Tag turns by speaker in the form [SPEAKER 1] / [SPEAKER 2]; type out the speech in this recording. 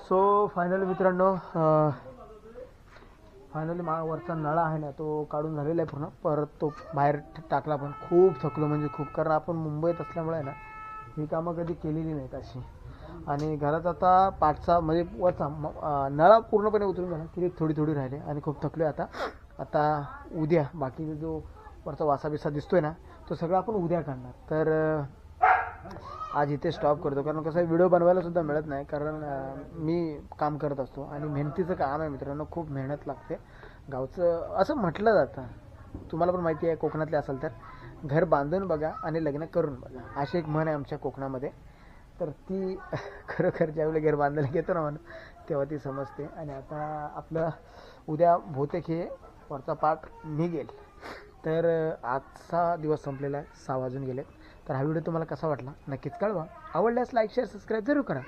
[SPEAKER 1] So finally मित्रांनो finally वरचा नळा आहे ना तो काढून झालेला आहे पूर्ण. परत तो बाहेर टाकला. पण खूप थकलो म्हणजे खूप, कारण आपण मुंबईत असल्यामुळे ना ही कामं कधी केलेली नाहीत अशी. आणि घरात आता पाठचा म्हणजे वरचा नळा पूर्णपणे उतरून झाला, की थोडी थोडी राहिले आणि खूप थकलो आहे आता. आता उद्या बाकी जो वरचा वासाबिसा दिसतोय ना तो सगळा आपण उद्या काढणार. तर आज इथे स्टॉप करतो, कारण कसं आहे व्हिडिओ बनवायला सुद्धा मिळत नाही, कारण मी काम करत असतो आणि मेहनतीचं काम आहे मित्रांनो, खूप मेहनत लागते. गावचं असं म्हटलं जातं, तुम्हाला पण माहिती आहे कोकणातले असाल तर, घर बांधून बघा आणि लग्न करून बघा अशी एक म्हण आहे आमच्या कोकणामध्ये. तर ती खरोखर ज्यावेळी घर बांधायला घेतो ना म्हणून तेव्हा ती समजते. आणि आता आपलं उद्या बहुतेक हे वरचा पाठ निघेल. तर आजचा दिवस संपलेला आहे, 6 वाजून गेले. तर हा व्हिडिओ तुम्हाला कसा वाटला नक्कीच कळवा. आवडल्यास लाईक शेअर सबस्क्राईब जरूर करा.